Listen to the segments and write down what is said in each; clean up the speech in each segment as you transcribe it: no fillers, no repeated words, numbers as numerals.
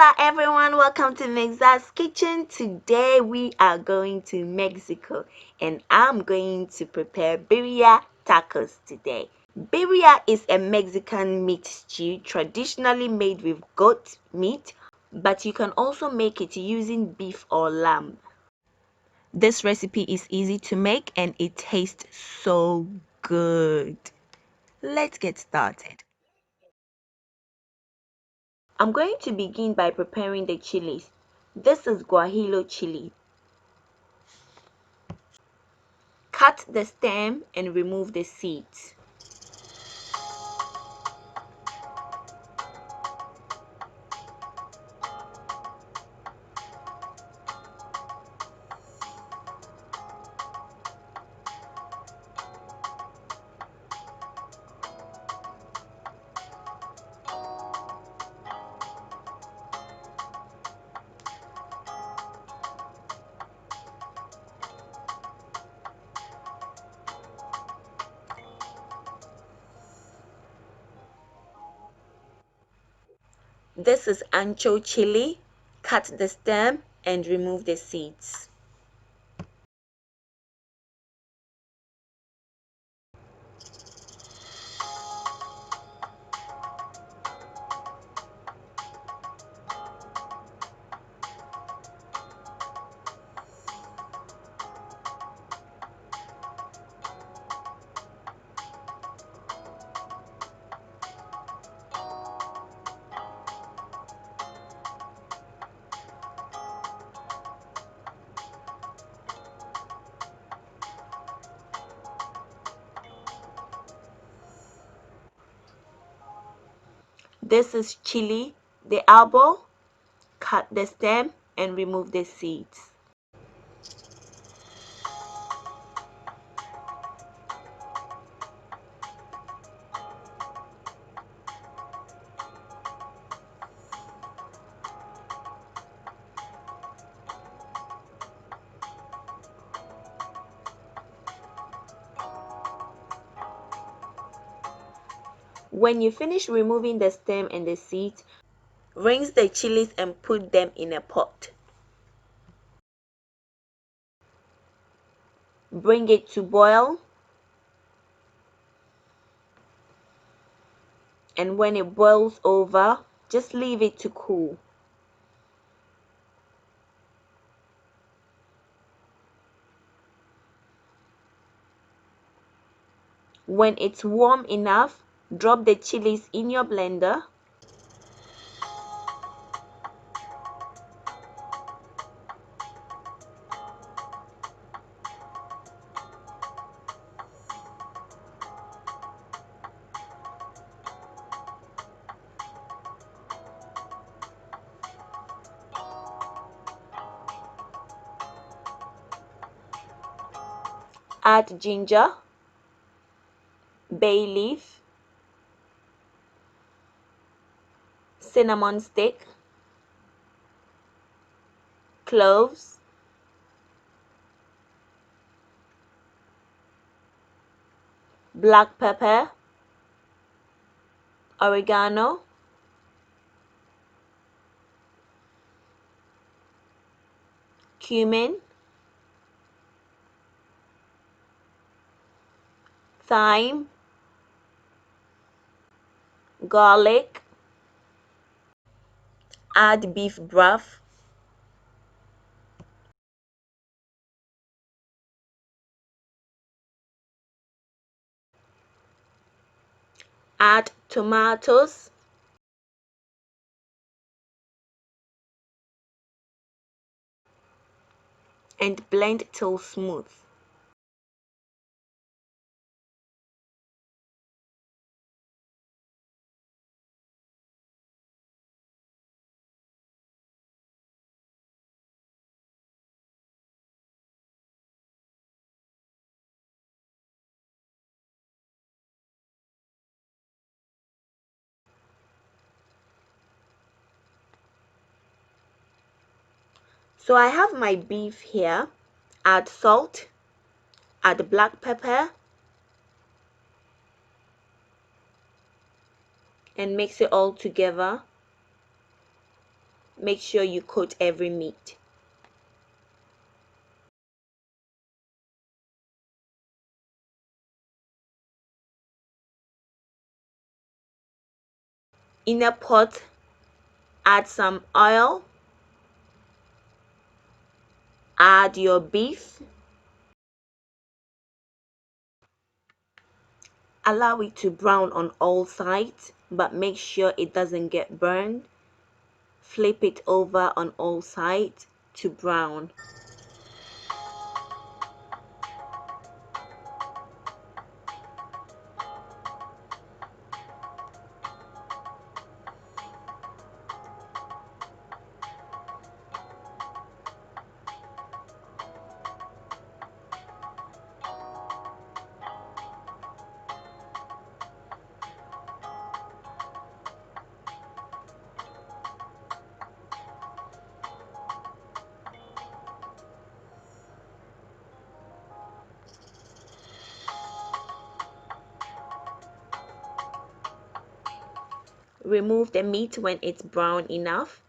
Hola everyone, welcome to Mexa's Kitchen. Today we are going to Mexico and I'm going to prepare birria tacos today. Birria is a Mexican meat stew traditionally made with goat meat, but you can also make it using beef or lamb. This recipe is easy to make and it tastes so good. Let's get started. I'm going to begin by preparing the chilies. This is guajillo chili. Cut the stem and remove the seeds. This is Ancho chili. Cut the stem and remove the seeds. This is chili, the árbol. Cut the stem and remove the seeds. When you finish removing the stem and the seeds, rinse the chilies and put them in a pot. Bring it to boil, and when it boils over, just leave it to cool. When it's warm enough, drop the chilies in your blender. Add ginger, bay leaf, cinnamon stick, cloves, black pepper, oregano, cumin, thyme, garlic. Add beef broth, add tomatoes, and blend till smooth. So I have my beef here. Add salt, add black pepper, and mix it all together. make sure you coat every meat. In a pot, add some oil, add your beef, allow it to brown on all sides, but make sure it doesn't get burned. Flip it over on all sides to brown. Remove the meat when it's brown enough.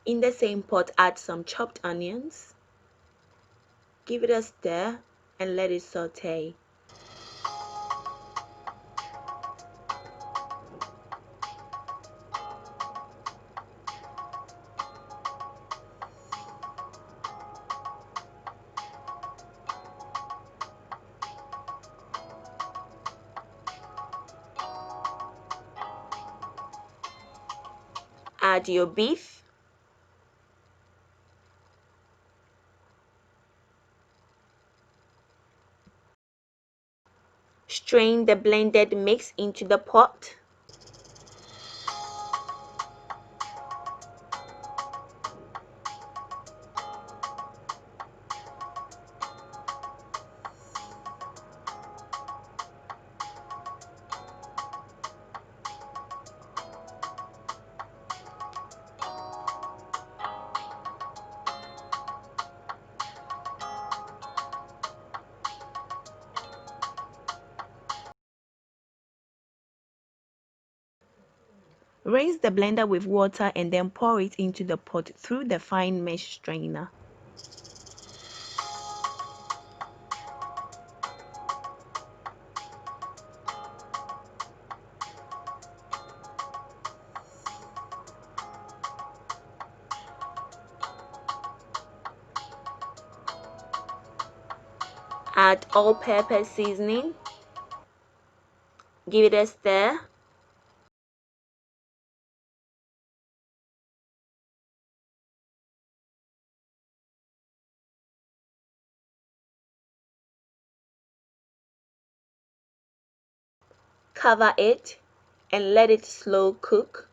In the same pot, add some chopped onions. Give it a stir and let it saute. Add your beef. Strain the blended mix into the pot. Rinse the blender with water and then pour it into the pot through the fine mesh strainer. Add all-purpose seasoning. Give it a stir. Cover it and let it slow cook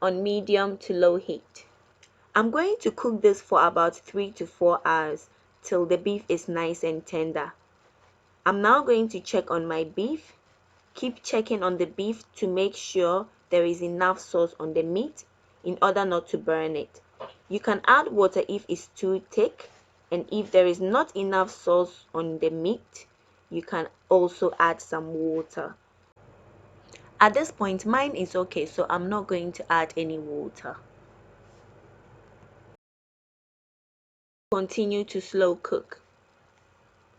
on medium to low heat. I'm going to cook this for about 3 to 4 hours till the beef is nice and tender. I'm now going to check on my beef. Keep checking on the beef to make sure there is enough sauce on the meat in order not to burn it. You can add water if it's too thick, and if there is not enough sauce on the meat, you can also add some water. At this point, mine is okay, so I'm not going to add any water. Continue to slow cook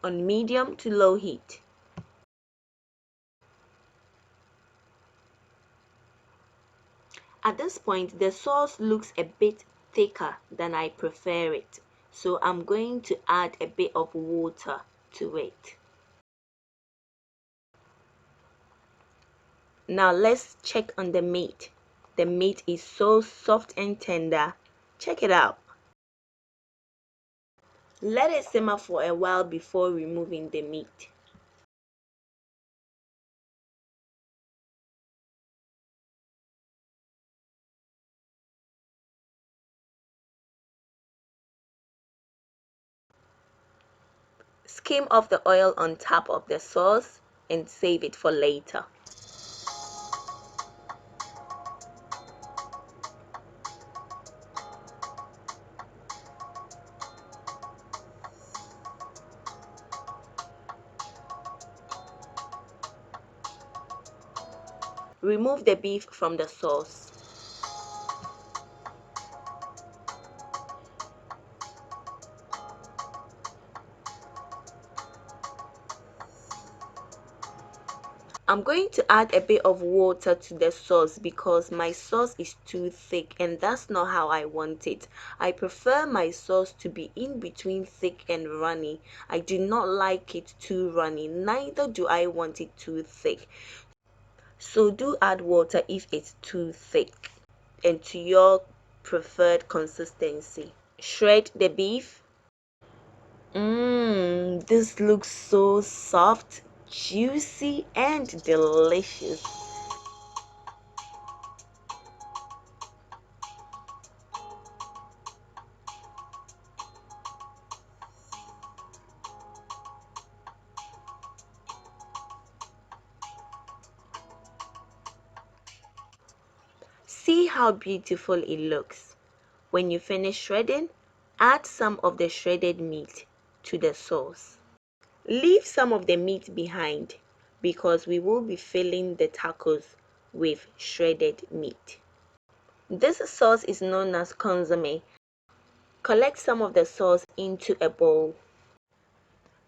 on medium to low heat. At this point, the sauce looks a bit thicker than I prefer it, so I'm going to add a bit of water to it. Now let's check on the meat. The meat is so soft and tender. Check it out. Let it simmer for a while before removing the meat. Skim off the oil on top of the sauce and save it for later. Remove the beef from the sauce. I'm going to add a bit of water to the sauce because my sauce is too thick and that's not how I want it. I prefer my sauce to be in between thick and runny. I do not like it too runny, neither do I want it too thick. So do add water if it's too thick and to your preferred consistency. Shred the beef. This looks so soft, juicy, and delicious. See how beautiful it looks. When you finish shredding, add some of the shredded meat to the sauce. Leave some of the meat behind because we will be filling the tacos with shredded meat. This sauce is known as Consome. Collect some of the sauce into a bowl.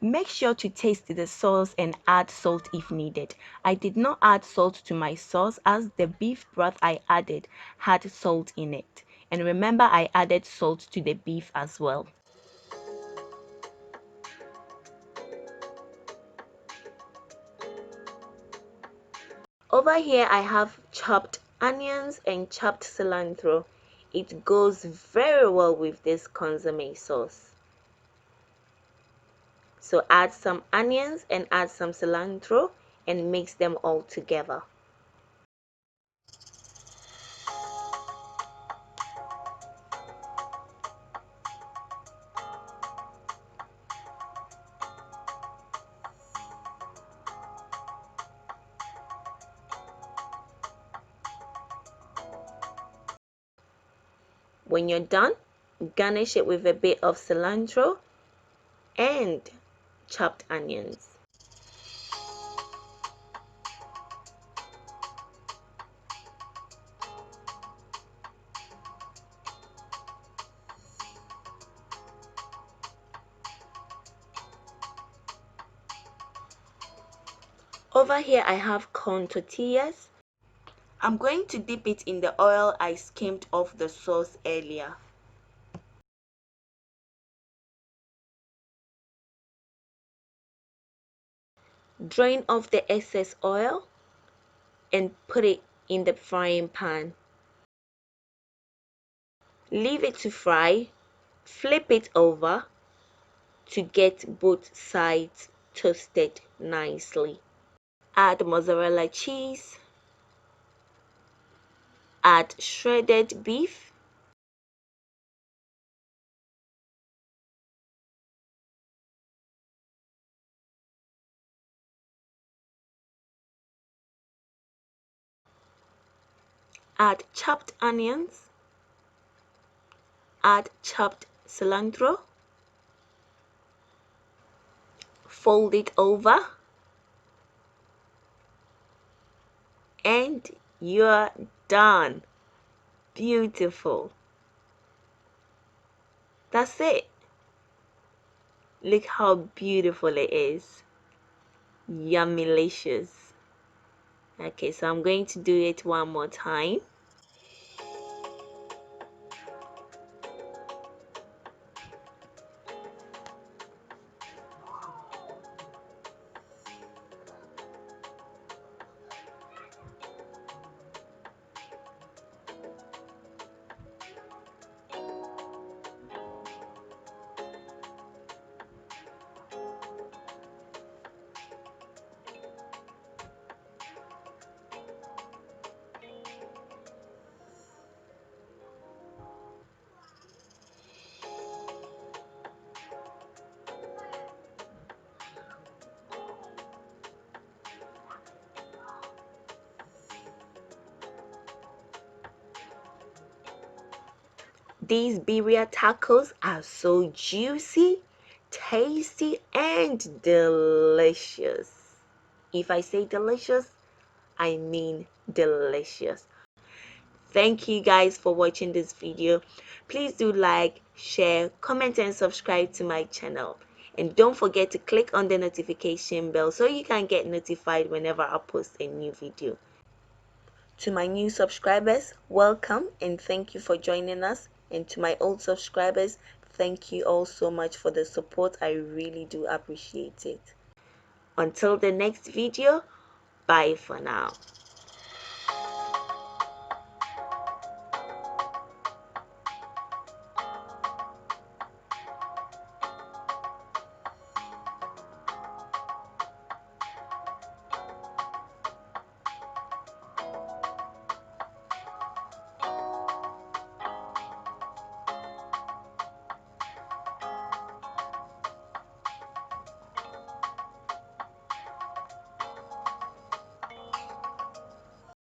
Make sure to taste the sauce and add salt if needed. I did not add salt to my sauce as the beef broth I added had salt in it. And remember, I added salt to the beef as well. Over here I have chopped onions and chopped cilantro. It goes very well with this consomme sauce. So add some onions and add some cilantro and mix them all together. When you're done, garnish it with a bit of cilantro and chopped onions. Over here I have corn tortillas. I'm going to dip it in the oil I skimmed off the sauce earlier. Drain off the excess oil and put it in the frying pan. Leave it to fry. Flip it over to get both sides toasted nicely. Add mozzarella cheese. Add shredded beef. Add chopped onions. Add chopped cilantro. Fold it over. And you're done. Beautiful. That's it. Look how beautiful it is. Yummylicious. Okay, so I'm going to do it one more time. These birria tacos are so juicy, tasty, and delicious. If I say delicious, I mean delicious. Thank you guys for watching this video. Please do like, share, comment and subscribe to my channel. And don't forget to click on the notification bell so you can get notified whenever I post a new video. To my new subscribers, welcome and thank you for joining us. And to my old subscribers, thank you all so much for the support. I really do appreciate it. Until the next video, bye for now.